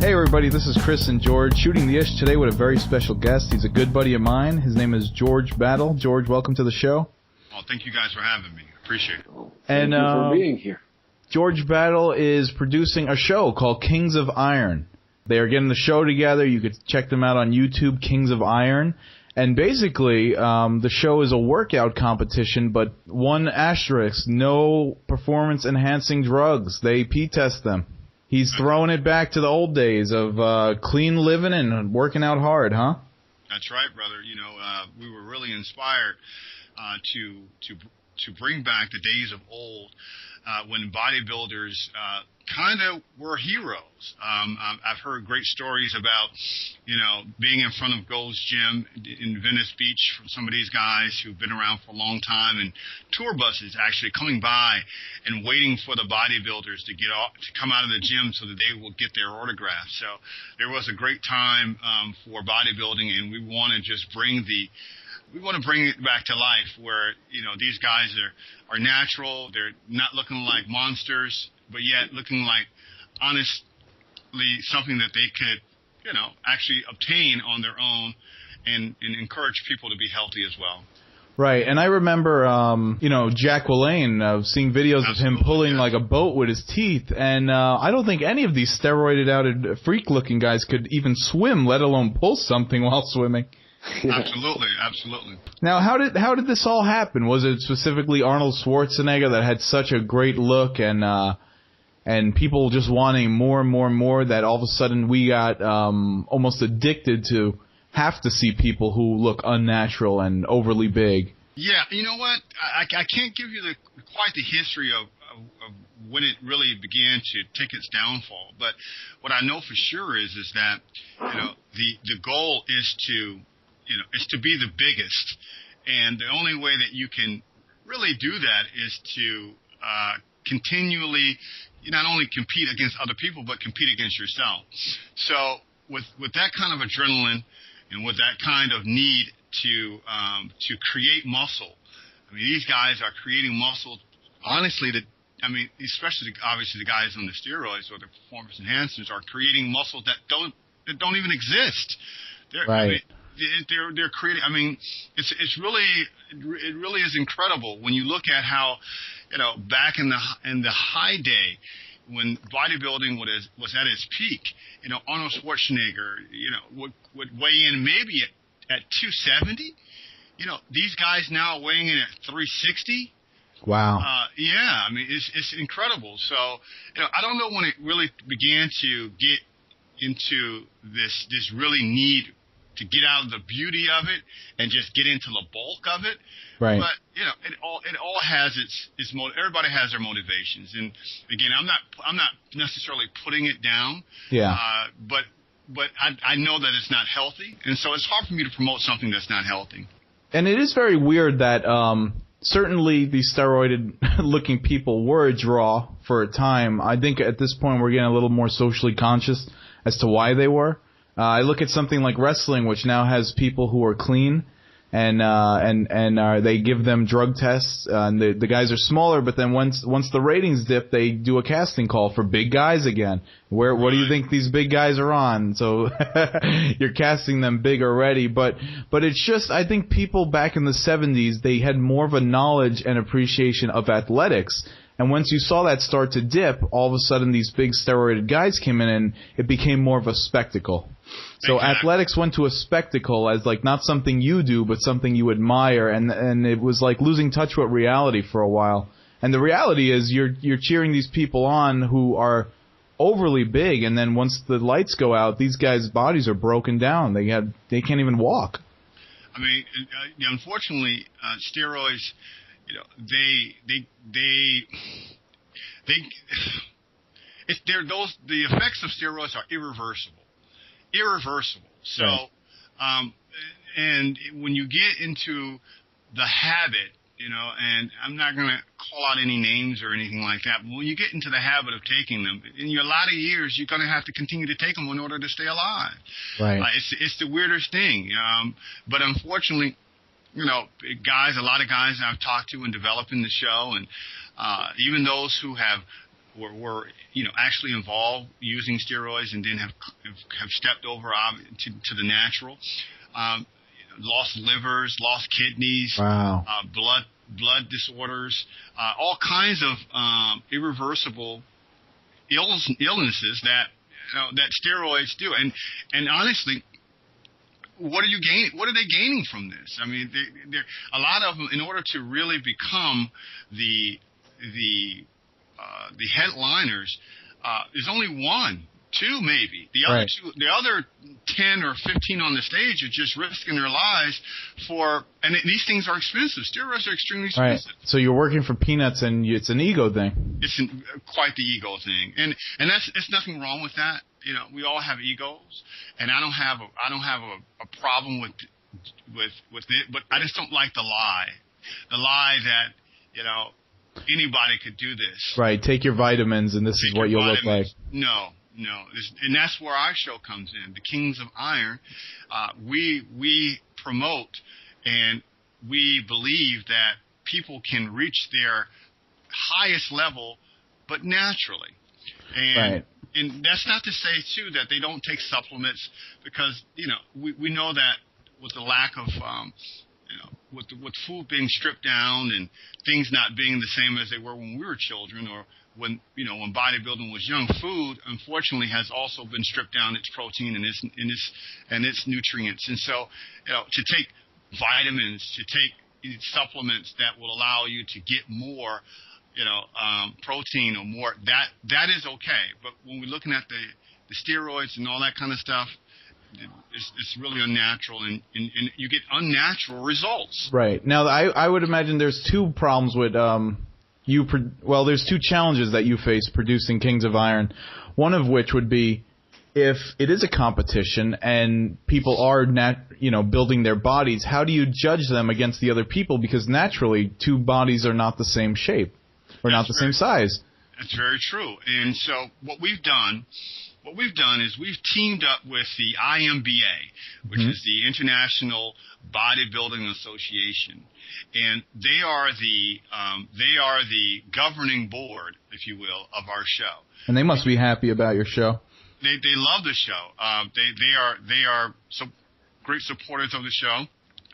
Hey everybody, this is Chris and George shooting the ish today with a very special guest. He's a good buddy of mine. His name is George Battle. George, welcome to the show. Well, thank you guys for having me. Appreciate it. Thank you for being here. George Battle is producing a show called Kings of Iron. They are getting the show together. You could check them out on YouTube, Kings of Iron. And basically, the show is a workout competition, but one asterisk, no performance-enhancing drugs. They P-test them. He's throwing it back to the old days of clean living and working out hard, huh? That's right, brother. You know, we were really inspired to bring back the days of old when bodybuilders kind of were heroes. I've heard great stories about, you know, being in front of Gold's Gym in Venice Beach from some of these guys who've been around for a long time, and tour buses actually coming by and waiting for the bodybuilders to come out of the gym so that they will get their autograph. So there was a great time for bodybuilding, and we want to just bring it back to life where, you know, these guys are natural. They're not looking like monsters, but yet looking like honestly something that they could, you know, actually obtain on their own and encourage people to be healthy as well. Right, and I remember, you know, Jack LaLanne, seeing videos of him pulling like a boat with his teeth, and I don't think any of these steroided-outed, freak-looking guys could even swim, let alone pull something while swimming. Absolutely, absolutely. Now, how did this all happen? Was it specifically Arnold Schwarzenegger that had such a great look and people just wanting more and more and more that all of a sudden we got almost addicted to have to see people who look unnatural and overly big? Yeah, you know what? I can't give you quite the history of when it really began to take its downfall, but what I know for sure is that, you know, the goal is to be the biggest, and the only way that you can really do that is to continually not only compete against other people but compete against yourself. So with that kind of adrenaline and with that kind of need to create muscle, I mean, these guys are creating muscle. Honestly, especially obviously the guys on the steroids or the performance enhancers are creating muscle that don't even exist. Right. They're creating. I mean, it really is incredible when you look at how, you know, back in the high day when bodybuilding was at its peak, you know, Arnold Schwarzenegger, you know, would weigh in maybe at 270. You know, these guys now are weighing in at 360. Wow. Yeah, I mean, it's incredible. So, you know, I don't know when it really began to get into this really need to get out of the beauty of it and just get into the bulk of it. Right. But, you know, it all has its everybody has their motivations. And again, I'm not necessarily putting it down. Yeah. But I know that it's not healthy, and so it's hard for me to promote something that's not healthy. And it is very weird that certainly these steroided-looking people were a draw for a time. I think at this point we're getting a little more socially conscious as to why they were. I look at something like wrestling, which now has people who are clean, and they give them drug tests. And the guys are smaller, but then once the ratings dip, they do a casting call for big guys again. What do you think these big guys are on? So you're casting them big already. But it's just, I think people back in the 70s, they had more of a knowledge and appreciation of athletics. And once you saw that start to dip, all of a sudden these big steroided guys came in and it became more of a spectacle. So athletics went to a spectacle as like not something you do, but something you admire, and it was like losing touch with reality for a while. And the reality is you're cheering these people on who are overly big, and then once the lights go out, these guys' bodies are broken down. They can't even walk. I mean, unfortunately, steroids, you know, the effects of steroids are irreversible. So, and when you get into the habit, you know, and I'm not going to call out any names or anything like that, but when you get into the habit of taking them, in your latter years, you're going to have to continue to take them in order to stay alive. Right. It's the weirdest thing. But unfortunately, you know, a lot of guys I've talked to and developing the show, and even those who have were actually involved using steroids and then have stepped over to the natural. Lost livers, lost kidneys, Wow. Blood disorders, all kinds of irreversible illnesses that that steroids do. And honestly, what are they gaining from this? I mean, a lot of them, in order to really become the headliners, there's only one, two maybe. The other Right. the other 10 or 15 on the stage are just risking their lives for. And these things are expensive. Steroids are extremely expensive. Right. So you're working for peanuts, and it's an ego thing. It's quite the ego thing, and it's nothing wrong with that. We all have egos, and I don't have a problem with it, but I just don't like the lie that anybody could do this. Right. Take your vitamins, and this is what you'll look like. No. And that's where our show comes in. The Kings of Iron. We promote and we believe that people can reach their highest level, but naturally. And Right. And that's not to say too that they don't take supplements, because we know that with the lack of with food being stripped down and things not being the same as they were when we were children, or when bodybuilding was young, food unfortunately has also been stripped down its protein and its nutrients. And so to take vitamins, to take supplements that will allow you to get more protein or more, that is okay. But when we're looking at the steroids and all that kind of stuff, it's really unnatural, and you get unnatural results. Right. Now, I would imagine there's two problems with there's two challenges that you face producing Kings of Iron. One of which would be, if it is a competition and people are building their bodies, how do you judge them against the other people? Because naturally, two bodies are not the same shape or not the same size. That's very true. And so what we've done is we've teamed up with the IMBA, which is the International Bodybuilding Association, and they are the governing board, if you will, of our show. And they must be happy about your show. They love the show. They are so great supporters of the show,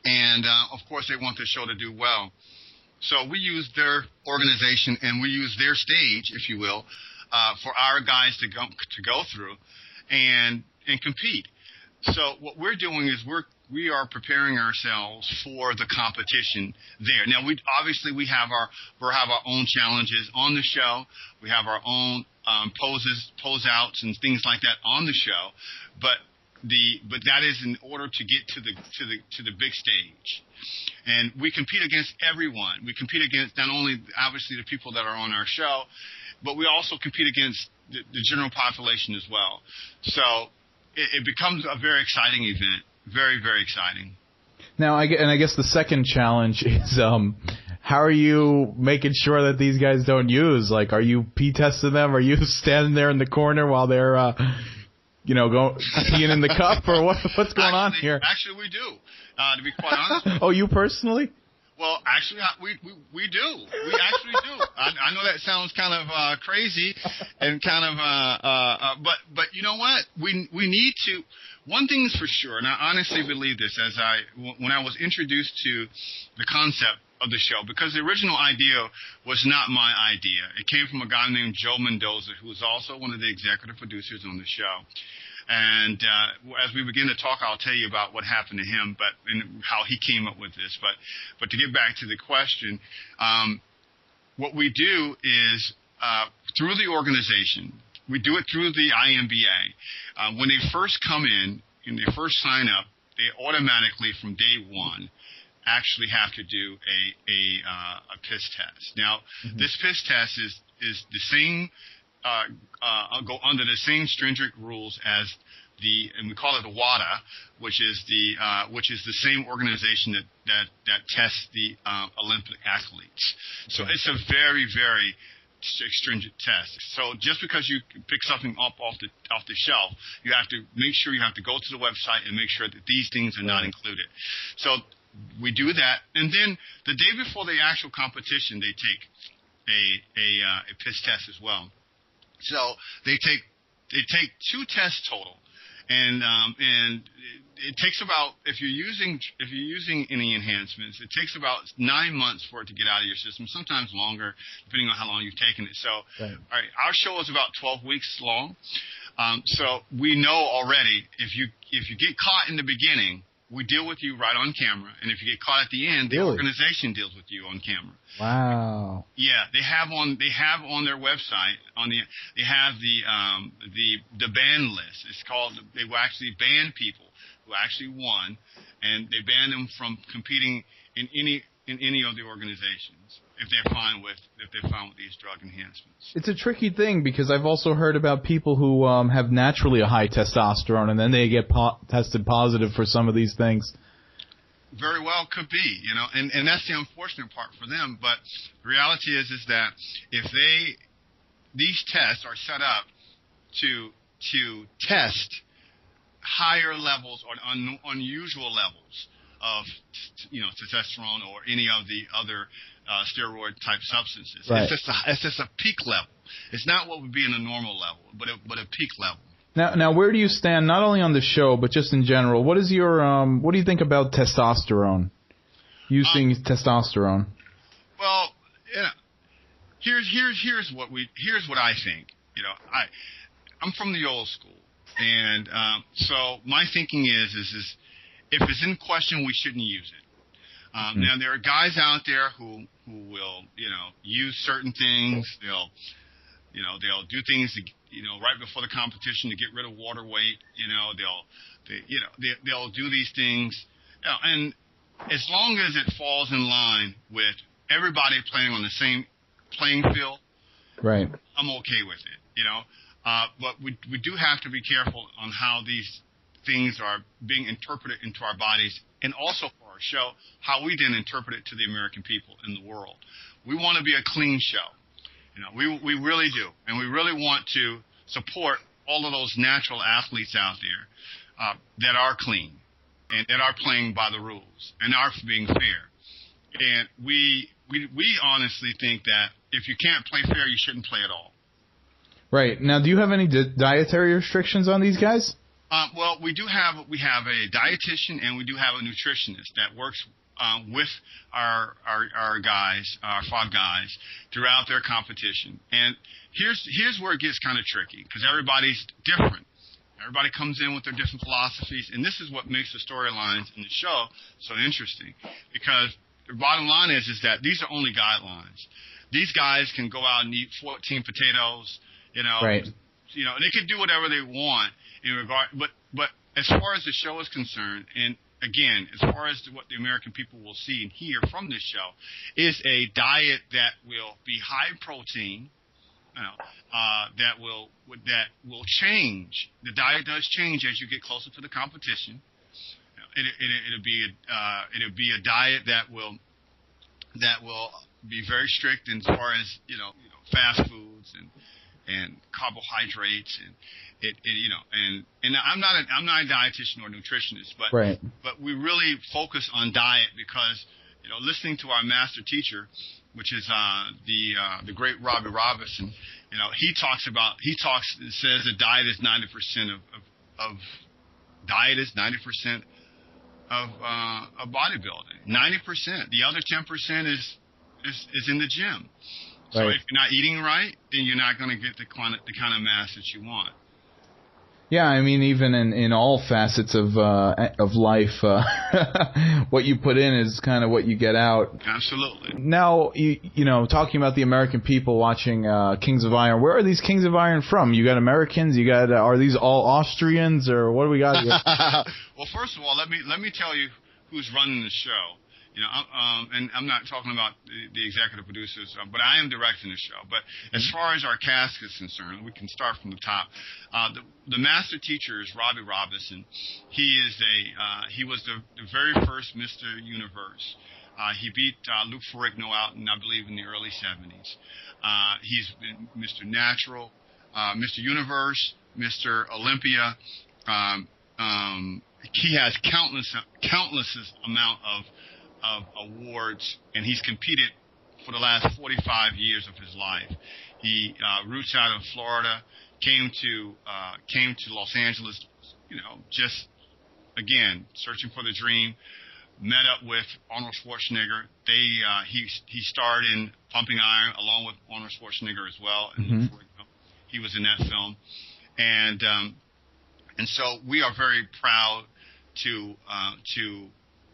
and of course they want the show to do well. So we use their organization and we use their stage, if you will, for our guys to go through and compete. So what we're doing is we are preparing ourselves for the competition there. Now we have our own challenges on the show. We have our own pose outs and things like that on the show, but that is in order to get to the big stage. And we compete against everyone. We compete against not only obviously the people that are on our show, but we also compete against the general population as well. So it becomes a very exciting event. Very, very exciting. Now, I guess the second challenge is how are you making sure that these guys don't use? Like, are you pee testing them? Are you standing there in the corner while they're peeing in the cup, or what's going on here? Actually, we do. To be quite honest with you. Oh, you personally? Well, actually, we do. We actually do. I know that sounds kind of crazy, and kind of, but you know what? We need to. One thing is for sure, and I honestly believe this, when I was introduced to the concept of the show, because the original idea was not my idea. It came from a guy named Joe Mendoza, who was also one of the executive producers on the show. And as we begin to talk, I'll tell you about what happened to him, and how he came up with this. But to get back to the question, what we do is through the organization, we do it through the IMBA. When they first come in and they first sign up, they automatically from day one actually have to do a piss test. Now, this piss test is the same. Go under the same stringent rules as and we call it the WADA, which is the same organization that tests the Olympic athletes. So it's a very, very stringent test. So just because you pick something up off the shelf, you have to make sure you have to go to the website and make sure that these things are not included. So we do that, and then the day before the actual competition, they take a piss test as well. So they take 2 tests total, and it takes about, if you're using any enhancements, it takes about 9 months for it to get out of your system, sometimes longer, depending on how long you've taken it. So, Right. All right, our show is about 12 weeks long. So we know already if you get caught in the beginning, we deal with you right on camera, and if you get caught at the end, the Really? organization deals with you on camera. Wow. Yeah, they have on their website they have the ban list. It's called, they will actually ban people who actually won, and they ban them from competing in any of the organizations if they're fine with these drug enhancements. It's a tricky thing because I've also heard about people who have naturally a high testosterone and then they get tested positive for some of these things. Very well could be, and that's the unfortunate part for them. But the reality is that if these tests are set up to test higher levels or unusual levels of testosterone or any of the other steroid type substances. Right. It's just a peak level. It's not what would be in a normal level, but a peak level. Now, where do you stand not only on the show but just in general? What is your what do you think about testosterone? Using testosterone. Well, here's what I think. I'm from the old school, and so my thinking is if it's in question, we shouldn't use it. Now there are guys out there who will use certain things. They'll do things right before the competition to get rid of water weight. They'll do these things, and as long as it falls in line with everybody playing on the same playing field, right, I'm okay with it. But we do have to be careful on how these things are being interpreted into our bodies, and also for our show, how we then interpret it to the American people in the world. We want to be a clean show. We really do, and we really want to support all of those natural athletes out there that are clean and that are playing by the rules and are being fair. And we honestly think that if you can't play fair, you shouldn't play at all. Right. Now, do you have any dietary restrictions on these guys? Well, we have a dietitian and we do have a nutritionist that works with our guys, our 5 guys, throughout their competition. And here's where it gets kind of tricky because everybody's different. Everybody comes in with their different philosophies, and this is what makes the storylines in the show so interesting. Because the bottom line is that these are only guidelines. These guys can go out and eat 14 potatoes, Right. They can do whatever they want in regard. But as far as the show is concerned, and again, as far as what the American people will see and hear from this show, is a diet that will be high protein. That will change. The diet does change as you get closer to the competition. It'll be a diet that will be very strict as far as fast foods and carbohydrates and I'm not a dietitian or nutritionist, but Right. but we really focus on diet because listening to our master teacher, which is the great Robbie Robinson, says that diet is 90% of bodybuilding. 90%. The other 10% is in the gym. So Right. if you're not eating right, then you're not going to get the kind of mass that you want. Yeah, I mean, even in all facets of life, what you put in is kind of what you get out. Absolutely. Now, talking about the American people watching Kings of Iron, where are these Kings of Iron from? You got Americans? You got are these all Austrians, or what do we got here? Well, first of all, let me tell you who's running the show. And I'm not talking about the executive producers, but I am directing the show. But as far as our cast is concerned, we can start from the top. The master teacher is Robbie Robinson. He was the very first Mr. Universe. He beat Luke Ferrigno out, I believe, in the early 70s. He's been Mr. Natural, Mr. Universe, Mr. Olympia. He has countless amount of awards, and he's competed for the last 45 years of his life. He roots out of Florida, came to Los Angeles, just again searching for the dream. Met up with Arnold Schwarzenegger. He starred in Pumping Iron along with Arnold Schwarzenegger as well, and he was in that film. And so we are very proud to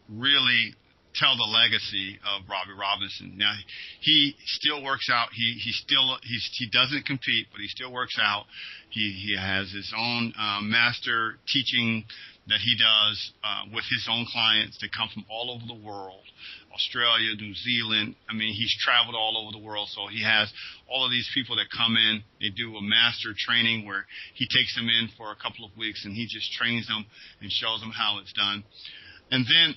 really tell the legacy of Robbie Robinson. Now he still works out. He doesn't compete, but he still works out. He has his own master teaching that he does with his own clients that come from all over the world, Australia, New Zealand. I mean, he's traveled all over the world, so he has all of these people that come in. They do a master training where he takes them in for a couple of weeks, and he just trains them and shows them how it's done. And then,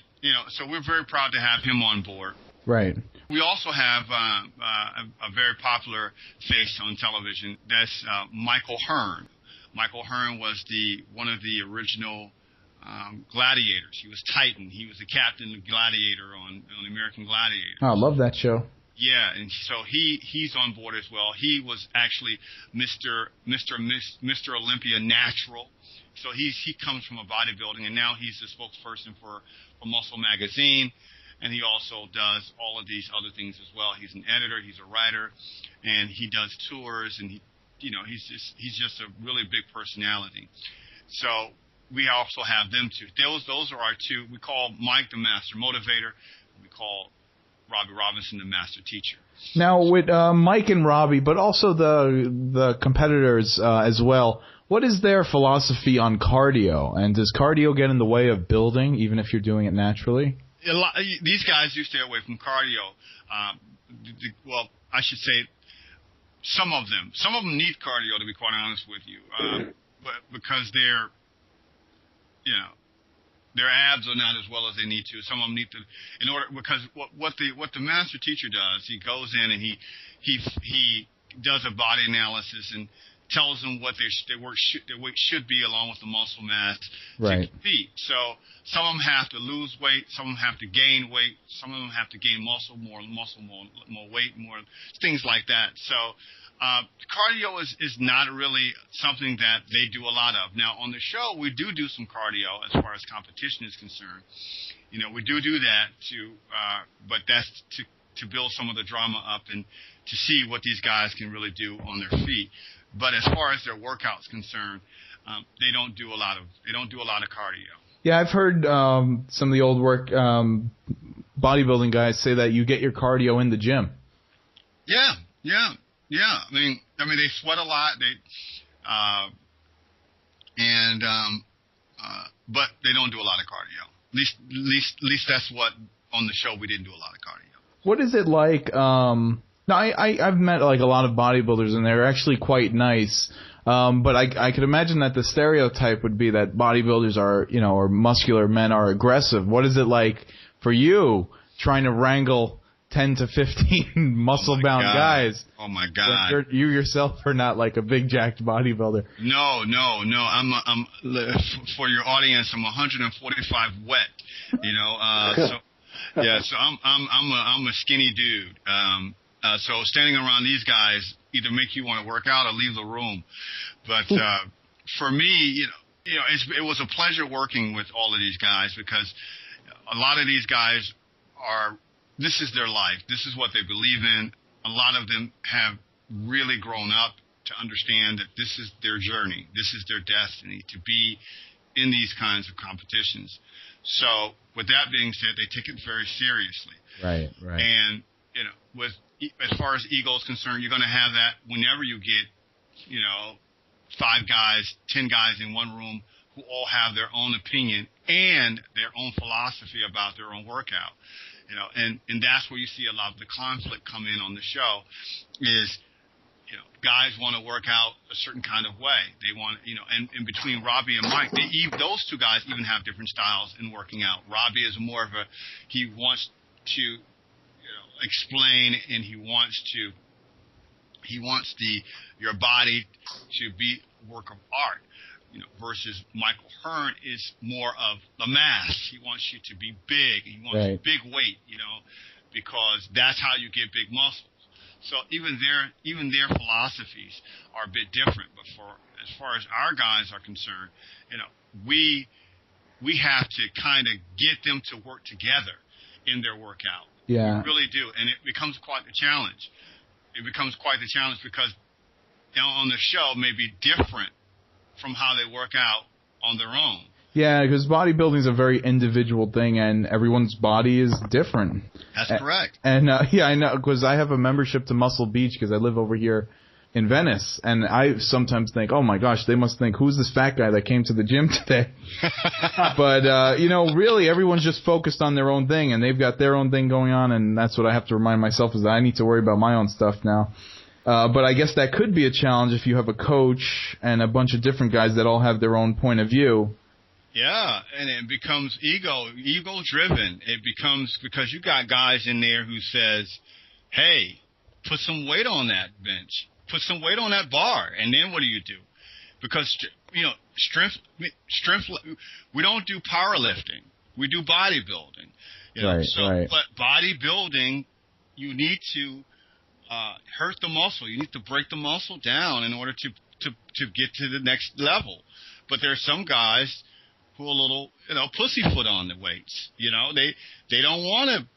so we're very proud to have him on board. Right. We also have a very popular face on television. That's Michael Hearn. Michael Hearn was one of the original gladiators. He was Titan. He was the captain of Gladiator on American Gladiator. Oh, I love that show. Yeah, and so he's on board as well. He was actually Mr. Olympia Natural. So he comes from a bodybuilding, and now he's the spokesperson for Muscle Magazine, and he also does all of these other things as well. He's an editor, he's a writer, and he does tours, and he's just a really big personality. So we also have them too. Those are our two. We call Mike the Master Motivator. We call Robbie Robinson the Master Teacher. Now with Mike and Robbie, but also the competitors as well. What is their philosophy on cardio, and does cardio get in the way of building, even if you're doing it naturally? These guys do stay away from cardio. Well, I should say some of them. Some of them need cardio, to be quite honest with you, but because their abs are not as well as they need to. Some of them need to, because what the master teacher does, he goes in and he does a body analysis and tells them what their weight should be along with the muscle mass to compete. So some of them have to lose weight, some of them have to gain weight, some of them have to gain more weight, more things like that. So cardio is not really something that they do a lot of. Now on the show we do some cardio as far as competition is concerned. We do that but that's to build some of the drama up and to see what these guys can really do on their feet. But as far as their workout's concerned, they don't do a lot of cardio. Yeah, I've heard some of the old work bodybuilding guys say that you get your cardio in the gym. Yeah. I mean they sweat a lot. But they don't do a lot of cardio. At least that's what on the show we didn't do a lot of cardio. What is it like? No, I've met like a lot of bodybuilders, and they're actually quite nice. But I could imagine that the stereotype would be that bodybuilders are, or muscular men are aggressive. What is it like for you trying to wrangle 10 to 15 muscle-bound guys? Oh my God! You yourself are not like a big jacked bodybuilder. No. I'm for your audience. I'm 145 wet. So I'm a skinny dude. So standing around these guys either make you want to work out or leave the room. But for me, it was a pleasure working with all of these guys because a lot of these guys this is their life. This is what they believe in. A lot of them have really grown up to understand that this is their journey. This is their destiny to be in these kinds of competitions. So with that being said, they take it very seriously. Right. And, as far as ego is concerned, you're going to have that whenever you get, 5 guys, 10 guys in one room who all have their own opinion and their own philosophy about their own workout. And that's where you see a lot of the conflict come in on the show is, guys want to work out a certain kind of way. They want, and between Robbie and Mike, those two guys even have different styles in working out. Robbie is more of he wants to, explain, and he wants your body to be a work of art, versus Michael Hearn is more of the mass. He wants you to be big. He wants big weight, because that's how you get big muscles. So even their philosophies are a bit different. But as far as our guys are concerned, we have to kind of get them to work together in their workout. Yeah. We really do, and it becomes quite the challenge. It becomes quite the challenge because on the show may be different from how they work out on their own. Yeah, because bodybuilding is a very individual thing, and everyone's body is different. That's correct. And yeah, I know, because I have a membership to Muscle Beach because I live over here in Venice, and I sometimes think, oh my gosh, they must think, who's this fat guy that came to the gym today? But really, everyone's just focused on their own thing, and they've got their own thing going on, and that's what I have to remind myself, is that I need to worry about my own stuff now. But I guess that could be a challenge if you have a coach and a bunch of different guys that all have their own point of view. Yeah, and it becomes ego-driven. It becomes because you got guys in there who says, hey, put some weight on that bench. Put some weight on that bar. And then what do you do? Because, strength, we don't do powerlifting. We do bodybuilding. Right. But bodybuilding, you need to hurt the muscle. You need to break the muscle down in order to get to the next level. But there are some guys who are a little, pussyfoot on the weights. They don't want to,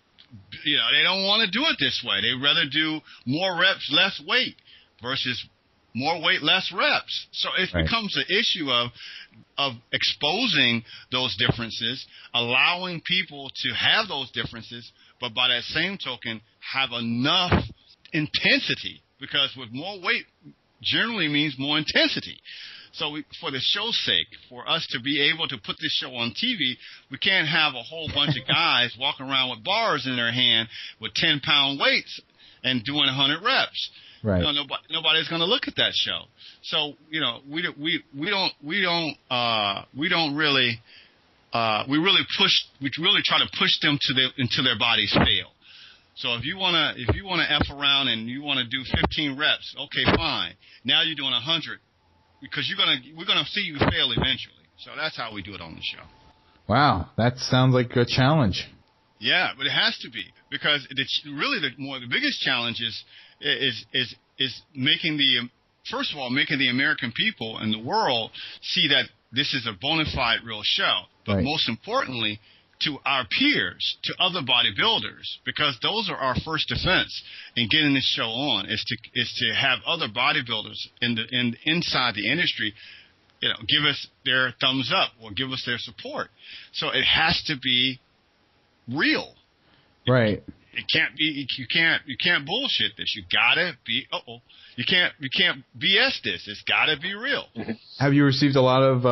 they don't want to do it this way. They'd rather do more reps, less weight versus more weight, less reps. So it becomes an issue of exposing those differences, allowing people to have those differences, but by that same token, have enough intensity, because with more weight generally means more intensity. So for the show's sake, for us to be able to put this show on TV, we can't have a whole bunch of guys walking around with bars in their hand with 10-pound weights and doing 100 reps. Right. Nobody's going to look at that show. So we really try to push them until their bodies fail. So if you wanna F around and you wanna do 15 reps, okay, fine. Now you're doing 100. Because we're gonna see you fail eventually. So that's how we do it on the show. Wow, that sounds like a challenge. Yeah, but it has to be, because the biggest challenge is making the American people and the world see that this is a bona fide real show. But most importantly, to our peers, to other bodybuilders, because those are our first defense in getting this show on, is to have other bodybuilders inside the industry, give us their thumbs up or give us their support. So it has to be real. Right. It can't be. You can't bullshit this. You gotta be. You can't BS this. It's gotta be real. Have you received a lot of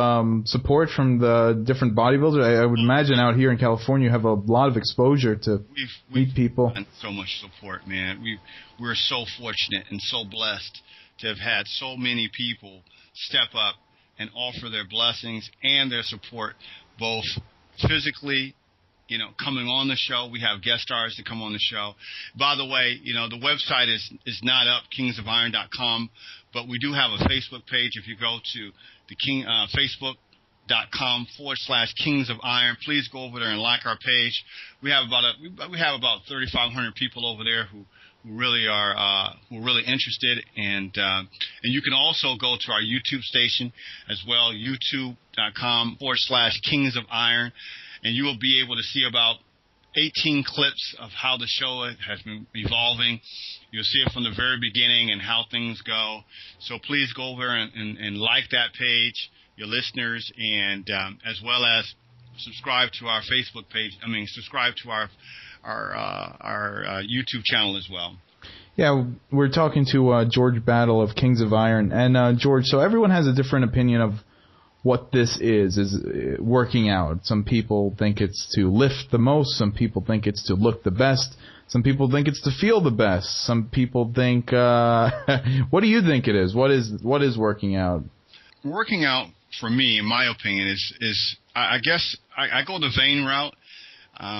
support from the different bodybuilders? I would imagine out here in California you have a lot of exposure to meet people. And so much support, man. We're so fortunate and so blessed to have had so many people step up and offer their blessings and their support, both physically, coming on the show. We have guest stars to come on the show. By the way, the website is not up, kingsofiron.com, but we do have a Facebook page. If you go to the facebook.com/Kings of Iron, please go over there and like our page. We have about 3,500 people over there who really are really interested, and you can also go to our YouTube station as well, youtube.com/Kings of Iron. And you will be able to see about 18 clips of how the show has been evolving. You'll see it from the very beginning and how things go. So please go over and like that page, your listeners, and as well as subscribe to our Facebook page. Subscribe to our YouTube channel as well. Yeah, we're talking to George Battle of Kings of Iron. And George, so everyone has a different opinion of what this is working out. Some people think it's to lift the most. Some people think it's to look the best. Some people think it's to feel the best. Some people think, what do you think it is? What is working out? Working out, for me, in my opinion, is I guess I go the vein route,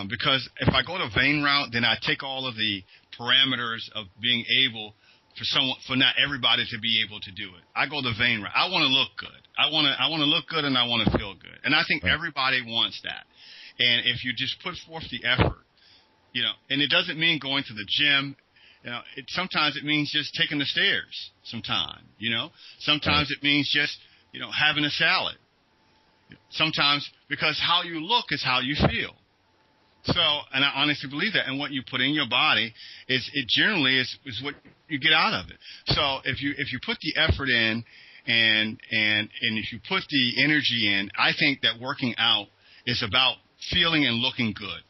because if I go the vein route, then I take all of the parameters of being able for not everybody to be able to do it. I go the vein route. I want to look good. I want to look good, and I want to feel good. And I think everybody wants that. And if you just put forth the effort And it doesn't mean going to the gym. Sometimes it means just taking the stairs sometime, Sometimes it means just, having a salad. Sometimes, because how you look is how you feel. So, and I honestly believe that. And what you put in your body is what you get out of it. So if you put the effort in and if you put the energy in, I think that working out is about feeling and looking good.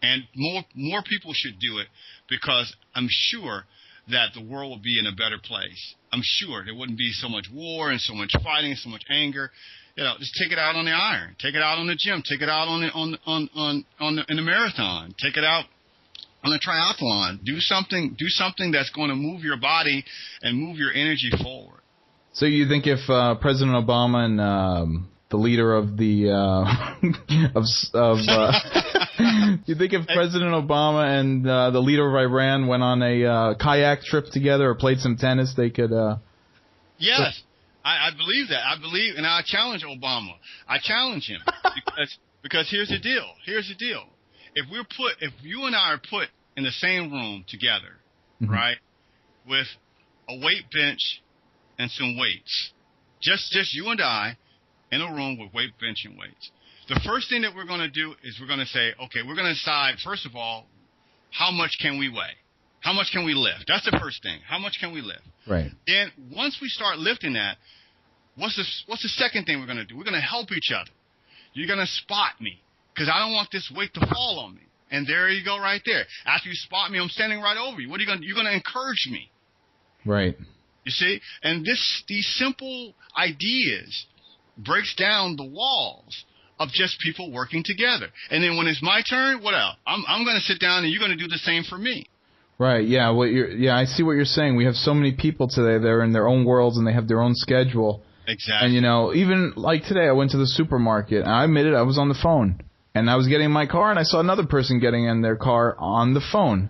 And more people should do it, because I'm sure that the world will be in a better place. I'm sure there wouldn't be so much war and so much fighting and so much anger. Just take it out on the iron. Take it out on the gym. Take it out in the marathon. Take it out on the triathlon. Do something that's going to move your body and move your energy forward. So you think if President Obama and the leader of the you think if President Obama and the leader of Iran went on a kayak trip together or played some tennis, they could? Yes. I believe that. And I challenge Obama. I challenge him because here's the deal. If you and I are put in the same room together, mm-hmm. right, with a weight bench and some weights, just you and I in a room with weight bench and weights, the first thing that we're going to do is we're going to say, okay, we're going to decide, first of all, how much can we weigh? How much can we lift? That's the first thing. How much can we lift? Right. Then once we start lifting that, what's the second thing we're going to do? We're going to help each other. You're going to spot me, because I don't want this weight to fall on me. And there you go right there. After you spot me, I'm standing right over you. What are you going to do? You're going to encourage me. Right. You see? And these simple ideas breaks down the walls of just people working together. And then when it's my turn, what else? I'm going to sit down and you're going to do the same for me. Right, yeah. I see what you're saying. We have so many people today. They're in their own worlds and they have their own schedule. Exactly. And, even like today, I went to the supermarket, and I admitted I was on the phone. And I was getting in my car, and I saw another person getting in their car on the phone.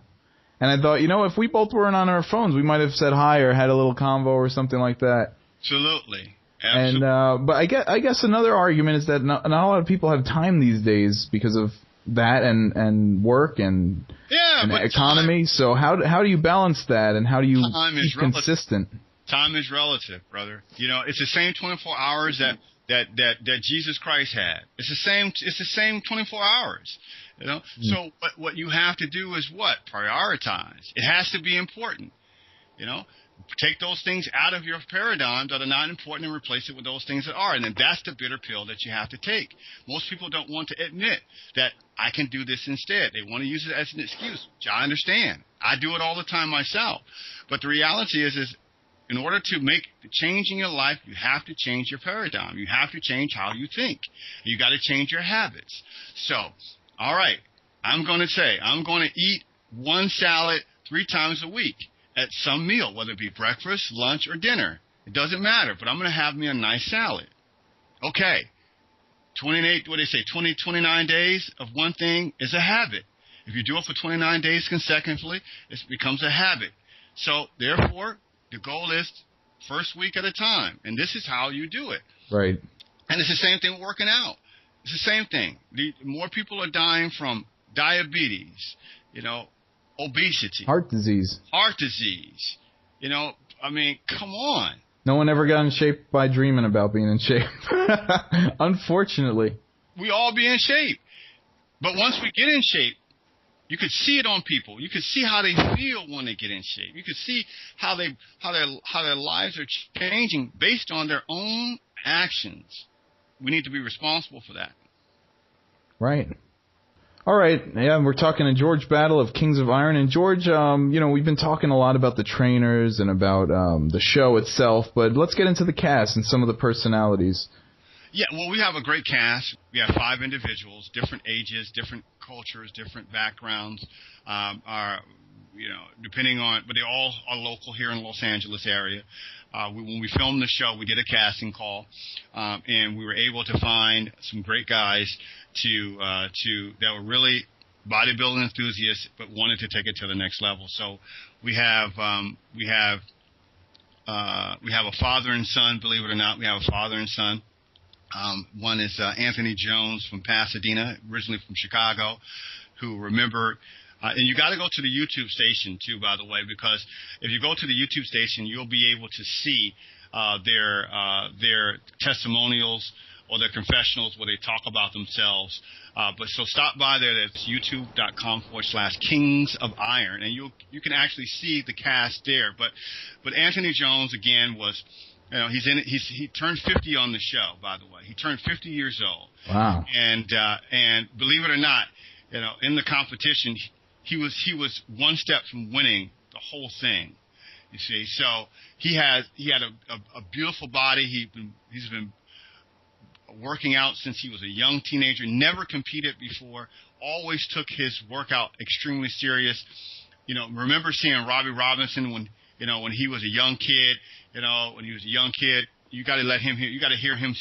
And I thought, if we both weren't on our phones, we might have said hi or had a little convo or something like that. Absolutely. And but I guess another argument is that not a lot of people have time these days because of that and work and economy. So how do you balance that, and how do you be consistent? Time is relative, brother. It's the same 24 hours that Jesus Christ had. It's the same 24 hours. So what you have to do is what? Prioritize. It has to be important. Take those things out of your paradigm that are not important and replace it with those things that are. And then that's the bitter pill that you have to take. Most people don't want to admit that I can do this instead. They want to use it as an excuse, which I understand. I do it all the time myself. But the reality is in order to make the change in your life, you have to change your paradigm. You have to change how you think. You got to change your habits. So, all right, I'm going to eat one salad 3 times a week at some meal, whether it be breakfast, lunch, or dinner. It doesn't matter, but I'm going to have me a nice salad. Okay. 29 days of one thing is a habit. If you do it for 29 days consecutively, it becomes a habit. So, therefore, the goal is first week at a time, and this is how you do it. Right. And it's the same thing with working out. It's the same thing. More people are dying from diabetes, obesity. Heart disease. Come on. No one ever got in shape by dreaming about being in shape. Unfortunately. We all be in shape. But once we get in shape, you could see it on people. You could see how they feel when they get in shape. You could see how their lives are changing based on their own actions. We need to be responsible for that. Right. All right. Yeah, we're talking to George Battle of Kings of Iron. And George, we've been talking a lot about the trainers and about the show itself, but let's get into the cast and some of the personalities. Yeah, well, we have a great cast. We have 5 individuals, different ages, different cultures, different backgrounds, depending on, but they all are local here in Los Angeles area. When we filmed the show, we did a casting call, and we were able to find some great guys that were really bodybuilding enthusiasts, but wanted to take it to the next level. So we have a father and son. Believe it or not, we have a father and son. One is Anthony Jones from Pasadena, originally from Chicago, who remember. And you got to go to the YouTube station too, by the way, because if you go to the YouTube station, you'll be able to see their testimonials or their confessionals where they talk about themselves. But so stop by there. That's youtube.com/Kings of Iron, and you can actually see the cast there. But Anthony Jones again was, he turned 50 on the show. By the way, he turned 50 years old. Wow. And believe it or not, in the competition, he was one step from winning the whole thing. You see, so he had a beautiful body. He's been working out since he was a young teenager. Never competed before. Always took his workout extremely serious. Remember seeing Robbie Robinson when he was a young kid. You got to let him hear. You got to hear him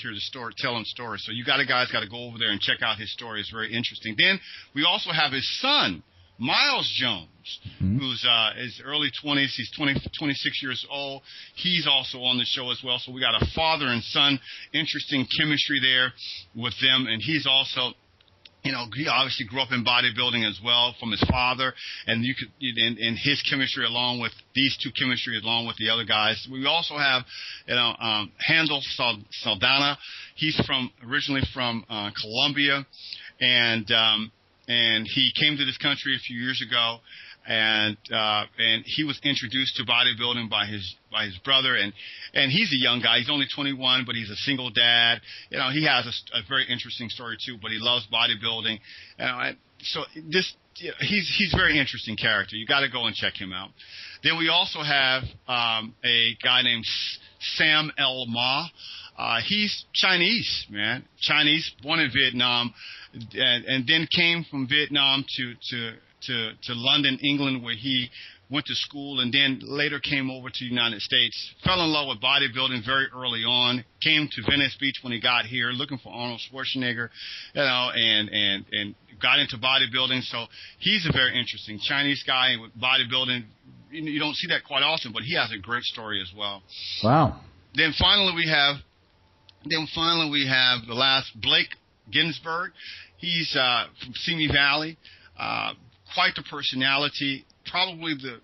tell him stories. So you guys got to go over there and check out his story. It's very interesting. Then we also have his son, Miles Jones, who's his early 20s. He's 26 years old. He's also on the show as well. So we got a father and son, interesting chemistry there with them. And he's also, he obviously grew up in bodybuilding as well from his father, and his chemistry along with these two chemistry along with the other guys. We also have, Handel Saldana. He's originally from Colombia, and he came to this country a few years ago, and he was introduced to bodybuilding by his brother, and he's a young guy. He's only 21, but he's a single dad. He has a very interesting story too, but he loves bodybuilding. So he's a very interesting character. You got to go and check him out. Then we also have a guy named Sam El Ma. He's Chinese, man. Chinese, born in Vietnam, and then came from Vietnam to London, England, where he went to school, and then later came over to the United States. Fell in love with bodybuilding very early on. Came to Venice Beach when he got here, looking for Arnold Schwarzenegger, and got into bodybuilding. So he's a very interesting Chinese guy with bodybuilding. You don't see that quite often, but he has a great story as well. Wow. Then finally we have the last, Blake Ginsburg. He's from Simi Valley. Quite the personality. Probably in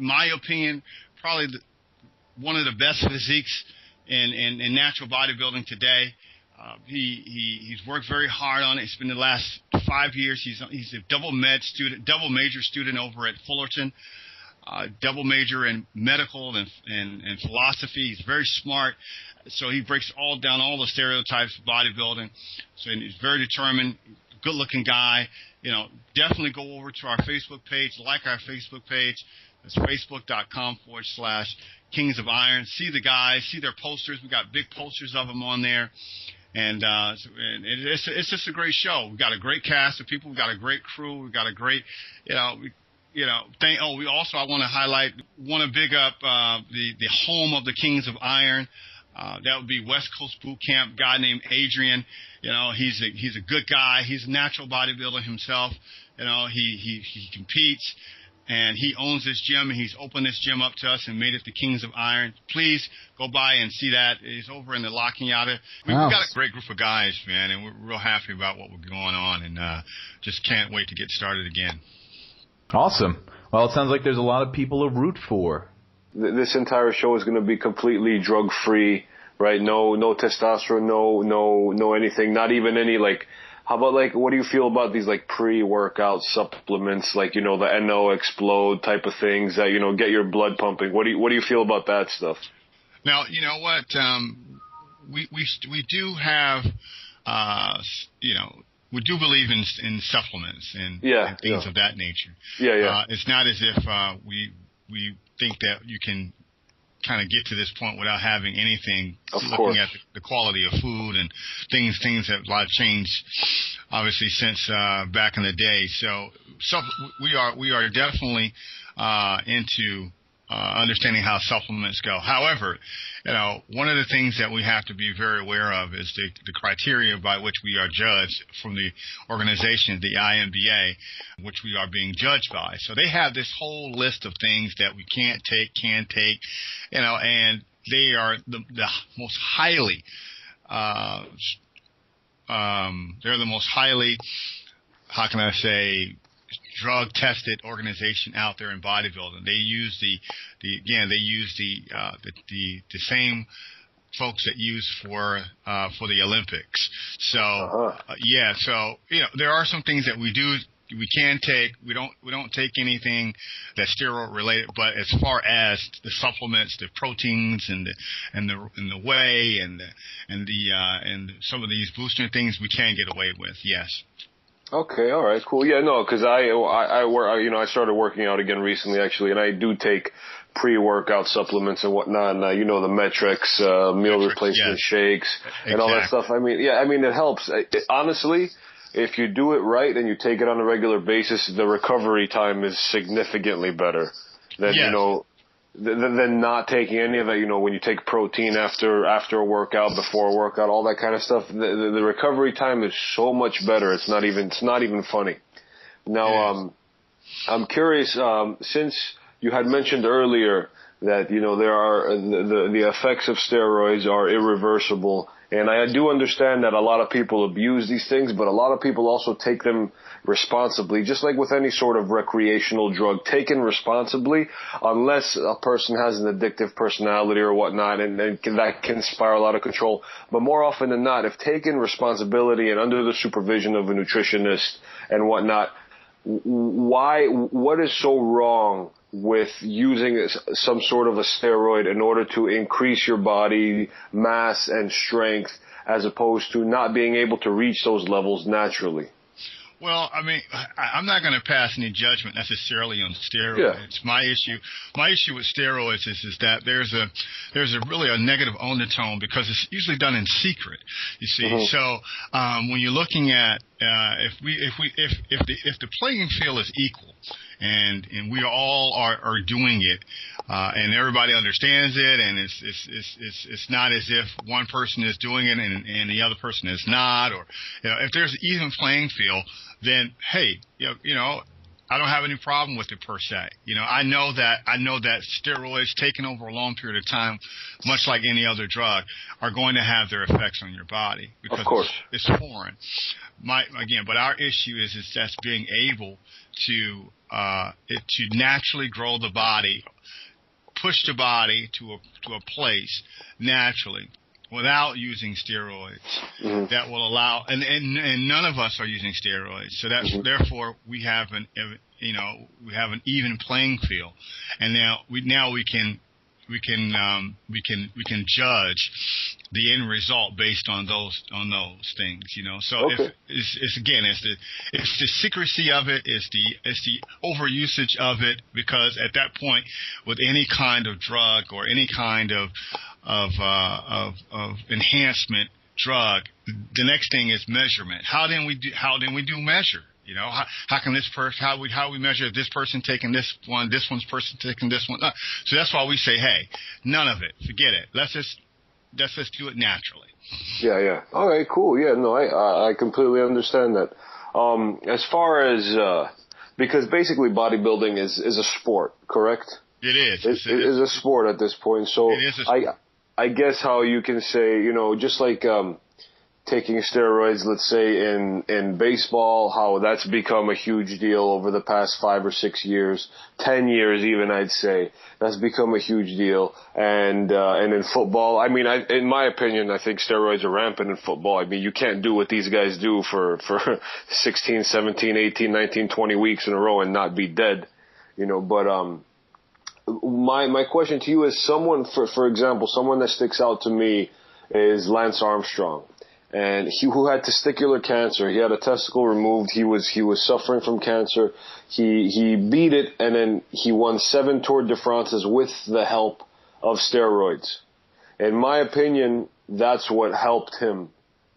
my opinion, one of the best physiques in natural bodybuilding today. He's worked very hard on it. It's been the last 5 years. He's a double major student over at Fullerton. Double major in medical and philosophy. He's very smart. So he breaks all the stereotypes of bodybuilding. So he's very determined, good-looking guy. Definitely go over to our Facebook page, like our Facebook page. It's facebook.com/Kings of Iron. See the guys, see their posters. We got big posters of them on there. And it's just a great show. We've got a great cast of people. We've got a great crew. We've got a great, we also, I want to highlight, want to big up the home of the Kings of Iron. That would be West Coast Boot Camp, guy named Adrian. He's a good guy. He's a natural bodybuilder himself. He competes, and he owns this gym, and he's opened this gym up to us and made it the Kings of Iron. Please go by and see that. It's over in the La Cañada. We've got a great group of guys, man, and we're real happy about what we're going on, and just can't wait to get started again. Awesome. Well, it sounds like there's a lot of people to root for. This entire show is going to be completely drug-free, right? No testosterone, no anything, not even any, how about, what do you feel about these, pre-workout supplements, the NO Explode type of things that, get your blood pumping? What do you feel about that stuff? Now, you know what, we do have, we do believe in supplements and things of that nature. It's not as if we think that you can kind of get to this point without having anything. Looking at the quality of food and things have a lot changed, obviously, since back in the day. So we are definitely into understanding how supplements go. However, one of the things that we have to be very aware of is the criteria by which we are judged from the organization, the IMBA, which we are being judged by. So they have this whole list of things that we can take, and they are the most highly, how can I say, drug tested organization out there in bodybuilding. They use the same folks that use for the Olympics. So so there are some things that we can take. We don't take anything that's steroid related, but as far as the supplements, the proteins and the whey and some of these booster things, we can get away with. Yes. Okay, all right, cool. Yeah, no, because I started working out again recently, actually, and I do take pre-workout supplements and whatnot, and the metrics, meal replacement shakes, and all that stuff. I mean, it helps. Honestly, if you do it right and you take it on a regular basis, the recovery time is significantly better than than not taking any of it. When you take protein after a workout, before a workout, all that kind of stuff, the recovery time is so much better. It's not even funny. Now, I'm curious, since you had mentioned earlier that there are the effects of steroids are irreversible, and I do understand that a lot of people abuse these things, but a lot of people also take them responsibly, just like with any sort of recreational drug, taken responsibly, unless a person has an addictive personality or whatnot, and that can spiral out of control. But more often than not, if taken responsibility and under the supervision of a nutritionist and whatnot, what is so wrong with using some sort of a steroid in order to increase your body mass and strength, as opposed to not being able to reach those levels naturally? Well, I mean, I'm not going to pass any judgment necessarily on steroids. Yeah. My issue with steroids is that there's a really a negative undertone, because it's usually done in secret. You see, so when you're looking at if the playing field is equal, and we all are doing it, and everybody understands it, and it's not as if one person is doing it and the other person is not, or if there's an even playing field, then hey, I don't have any problem with it per se. I know that steroids taken over a long period of time, much like any other drug, are going to have their effects on your body, because of course it's foreign. But our issue is that's being able to naturally grow the body, push the body to a place naturally, without using steroids, that will allow, and none of us are using steroids, so that's therefore we have an even playing field, and now we can judge the end result based on those things, So it's the secrecy of it, it's the overusage of it, because at that point, with any kind of drug or any kind of enhancement drug, the next thing is measurement. How then we do measure? How can this person? How we measure this person taking this one's person taking this one? So that's why we say, hey, none of it, forget it. Let's just do it naturally. Yeah. All right, cool. Yeah, no, I completely understand that. As far as because basically bodybuilding is a sport, correct? It is. It is a sport at this point. So it is a sport. I guess how you can say, just like taking steroids, let's say in baseball, how that's become a huge deal over the past 5 or 6 years, 10 years even, I'd say. That's become a huge deal. And in football, I mean, in my opinion, I think steroids are rampant in football. I mean, you can't do what these guys do for 16, 17, 18, 19, 20 weeks in a row and not be dead, but my question to you is, someone, for example, someone that sticks out to me is Lance Armstrong. And who had testicular cancer. He had a testicle removed. He was suffering from cancer. He beat it, and then he won 7 Tour de France's with the help of steroids. In my opinion, that's what helped him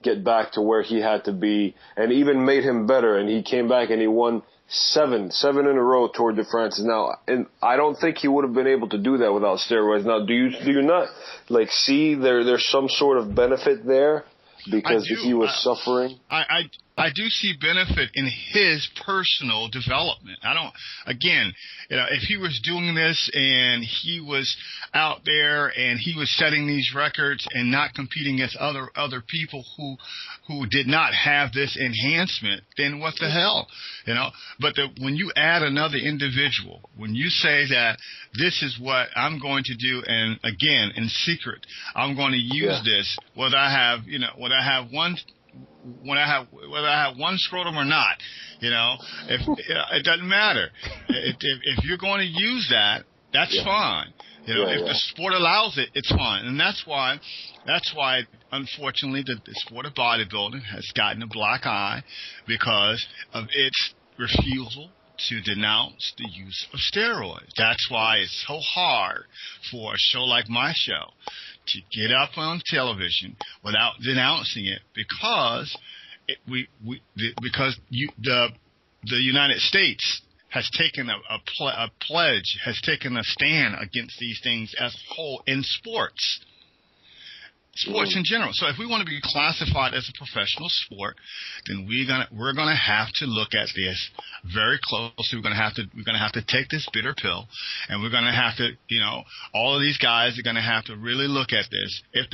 get back to where he had to be, and even made him better. And he came back and he won 7 in a row Tour de France. Now, and I don't think he would have been able to do that without steroids. Now, do you not see there's some sort of benefit there? Because if he was suffering, I do see benefit in his personal development. Again, if he was doing this and he was out there and he was setting these records and not competing against other people who did not have this enhancement, then what the hell, But when you add another individual, when you say that this is what I'm going to do, and again, in secret, I'm going to use this, whether I have one scrotum or not, it doesn't matter. If you're going to use that, that's fine. If the sport allows it, it's fine. And that's why, unfortunately, the sport of bodybuilding has gotten a black eye because of its refusal to denounce the use of steroids. That's why it's so hard for a show like my show to get up on television without denouncing it, because the United States has taken a pledge, has taken a stand against these things as a whole in sports in general. So if we want to be classified as a professional sport, then we're gonna have to look at this very closely. We're gonna have to take this bitter pill, and we're gonna have to, all of these guys are gonna have to really look at this. If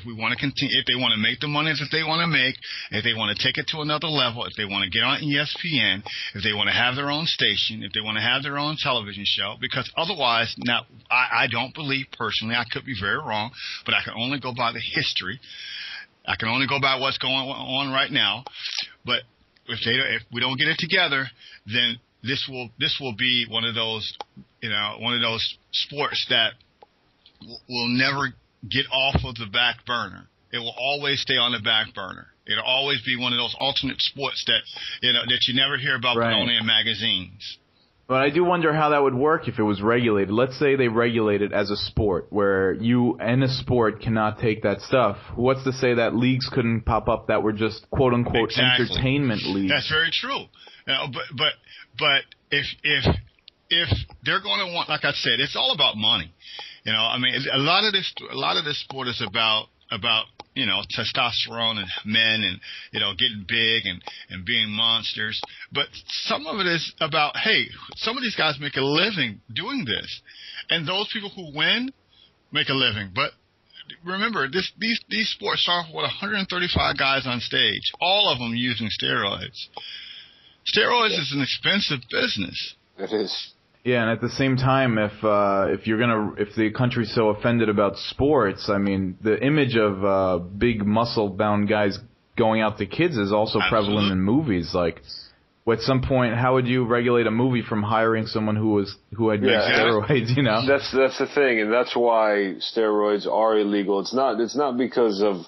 we want to continue, if they want to make the money that they want to make, if they want to take it to another level, if they want to get on ESPN, if they want to have their own station, if they want to have their own television show, because otherwise, now I don't believe personally, I could be very wrong, but I can only go by the history. I can only go by what's going on right now. But if we don't get it together, then this will be one of those sports that will never get off of the back burner. It will always stay on the back burner. It'll always be one of those alternate sports that you never hear about, but only in magazines. But I do wonder how that would work if it was regulated. Let's say they regulate it as a sport, where you in a sport cannot take that stuff. What's to say that leagues couldn't pop up that were just quote-unquote entertainment leagues? That's very true. But if they're going to want, like I said, it's all about money. A lot of this sport is about testosterone and men and, getting big and being monsters. But some of it is about, hey, some of these guys make a living doing this. And those people who win make a living. But remember, these sports start with 135 guys on stage, all of them using steroids. Steroids is an expensive business. It is. Yeah, and at the same time, if the country's so offended about sports, the image of big muscle-bound guys going out to kids is also prevalent in movies. Like, at some point, how would you regulate a movie from hiring someone who had used steroids? That's the thing, and that's why steroids are illegal. It's not because of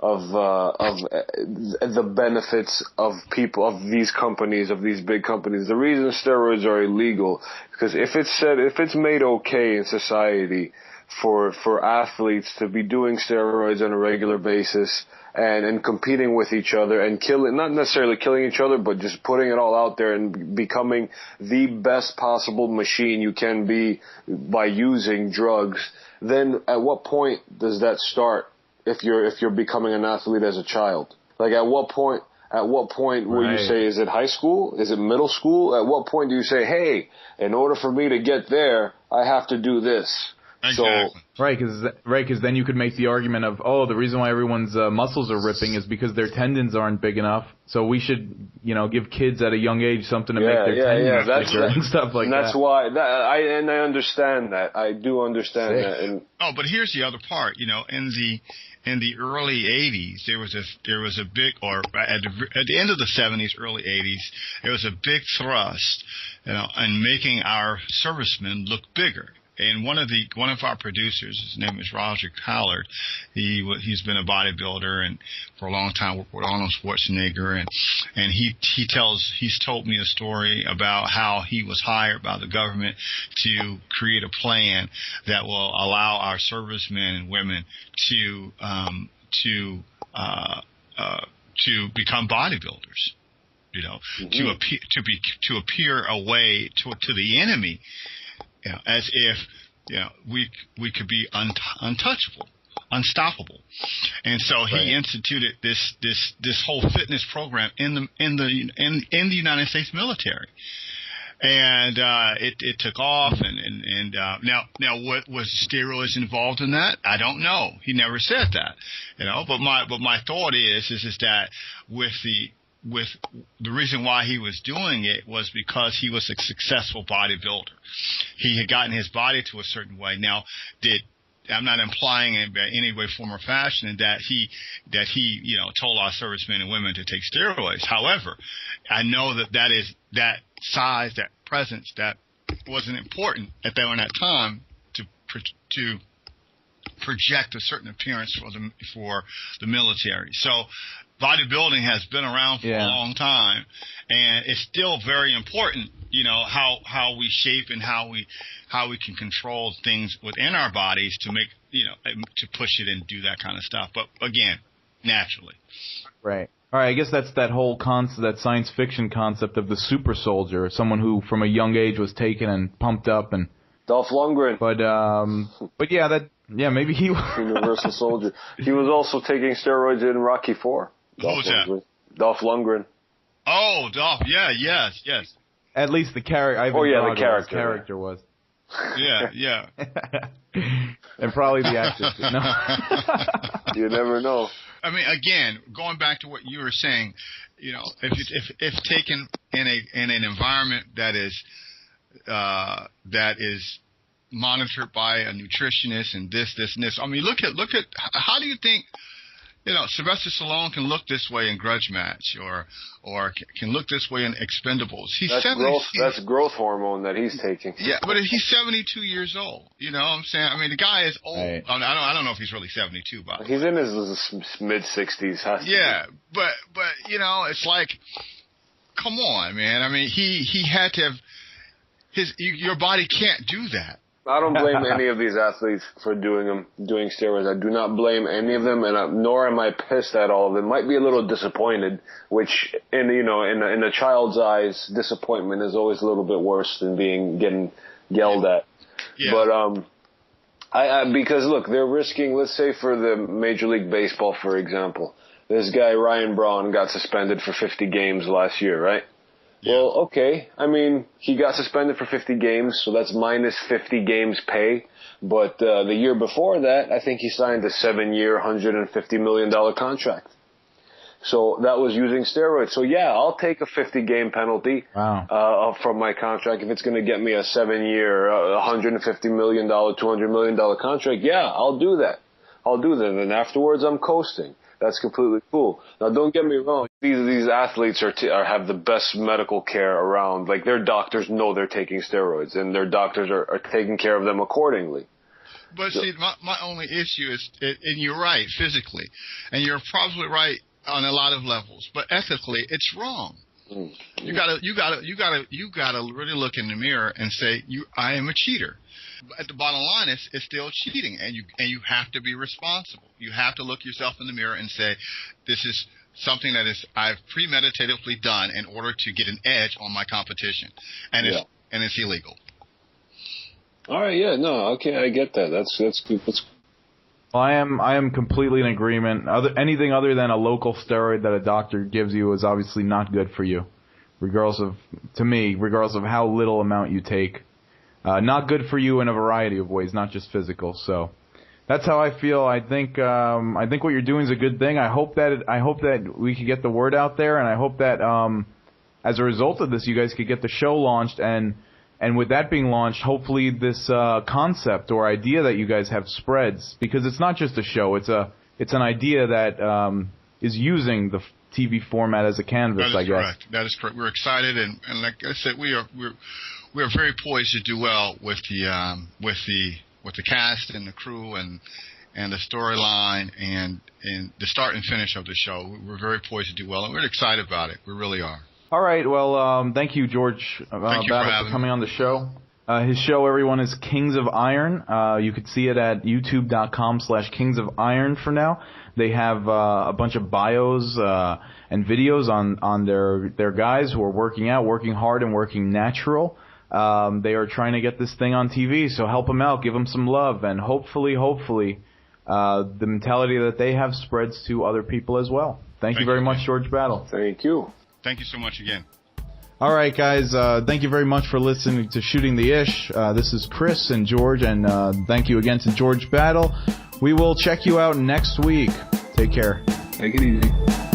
the benefits of people, of these companies, of these big companies. The reason steroids are illegal, because if it's made okay in society for athletes to be doing steroids on a regular basis and competing with each other and not necessarily killing each other, but just putting it all out there and becoming the best possible machine you can be by using drugs, then at what point does that start? If you're becoming an athlete as a child, like at what point will you say, is it high school? Is it middle school? At what point do you say, hey, in order for me to get there, I have to do this? Exactly. So, because then you could make the argument of, the reason why everyone's muscles are ripping is because their tendons aren't big enough. So we should, give kids at a young age something to make their tendons bigger and stuff like that. That's why I understand that. I do understand that. But here's the other part. In the early 80s, there was a big, or at the end of the 70s, early 80s, there was a big thrust, in making our servicemen look bigger. And one of our producers, his name is Roger Collard. He's been a bodybuilder and for a long time worked with Arnold Schwarzenegger, and he's told me a story about how he was hired by the government to create a plan that will allow our servicemen and women to become bodybuilders. To appear away to the enemy. As if we could be untouchable. unstoppable. And so he instituted this whole fitness program in the United States military. And it took off, and now what was steroids involved in that? I don't know. He never said that, But my thought is that with the reason why he was doing it was because he was a successful bodybuilder. He had gotten his body to a certain way. Now, I'm not implying in any way, form, or fashion that he told our servicemen and women to take steroids. However, I know that size, that presence, that wasn't important at that time to project a certain appearance for the military. So bodybuilding has been around for a long time, and it's still very important, how we shape and how we can control things within our bodies to make, to push it and do that kind of stuff. But again, naturally. Right. All right, I guess that's that whole concept, that science fiction concept of the super soldier, someone who from a young age was taken and pumped up and Dolph Lundgren. Maybe he was Universal Soldier. He was also taking steroids in Rocky IV. Who was that? Dolph Lundgren. Oh, Dolph. Yeah, yes. At least the character. The character was. Yeah. And probably the actor. No. You never know. I mean, again, going back to what you were saying, if taken in an environment that is monitored by a nutritionist and this and this. I mean, look at how do you think Sylvester Stallone can look this way in Grudge Match or can look this way in Expendables? That's growth hormone that he's taking. Yeah, but he's 72 years old. You know what I'm saying? I mean, the guy is old. Right. I don't know if he's really 72, but he's in his mid-60s. Yeah, but it's like, come on, man. I mean, he had to have your body can't do that. I don't blame any of these athletes for doing steroids. I do not blame any of them, and nor am I pissed at all of them. Might be a little disappointed, which in a child's eyes, disappointment is always a little bit worse than getting yelled at. Yeah. But because look, they're risking. Let's say for the Major League Baseball, for example, this guy Ryan Braun got suspended for 50 games last year, right? Yeah. Well, okay. I mean, he got suspended for 50 games, so that's minus 50 games pay. But the year before that, I think he signed a 7-year, $150 million contract. So that was using steroids. So yeah, I'll take a 50-game penalty from my contract if it's going to get me a 7-year, $150 million, $200 million contract. Yeah, I'll do that. And afterwards, I'm coasting. That's completely cool. Now, don't get me wrong. These athletes have the best medical care around. Like, their doctors know they're taking steroids, and their doctors are taking care of them accordingly. But see, my only issue is, and you're right physically, and you're probably right on a lot of levels, but ethically, it's wrong. Mm-hmm. You gotta really look in the mirror and say, I am a cheater. At the bottom line, it's still cheating, and you have to be responsible. You have to look yourself in the mirror and say, this is something that I've premeditatively done in order to get an edge on my competition, and it's illegal. All right, yeah, no, okay, I get that. That's good. Well, I am completely in agreement. Anything other than a local steroid that a doctor gives you is obviously not good for you, regardless of how little amount you take. Not good for you in a variety of ways, not just physical. So that's how I feel. I think what you're doing is a good thing. I hope that we can get the word out there, and I hope that as a result of this, you guys could get the show launched, and with that being launched, hopefully this concept or idea that you guys have spreads, because it's not just a show. It's an idea that is using the TV format as a canvas. I guess that is correct. We're excited, and like I said, we're very poised to do well with the cast and the crew and the storyline and the start and finish of the show. We're very poised to do well, and we're excited about it. We really are. All right. Well, thank you, George Battle, for coming on the show. His show, everyone, is Kings of Iron. You could see it at youtube.com/Kings of Iron for now. They have a bunch of bios and videos on their guys who are working out, working hard, and working natural. They are trying to get this thing on TV, so help them out, give them some love, and hopefully, the mentality that they have spreads to other people as well. Thank you very much, George Battle. Thank you. Thank you so much again. All right, guys. Thank you very much for listening to Shooting the Ish. This is Chris and George, and thank you again to George Battle. We will check you out next week. Take care. Take it easy.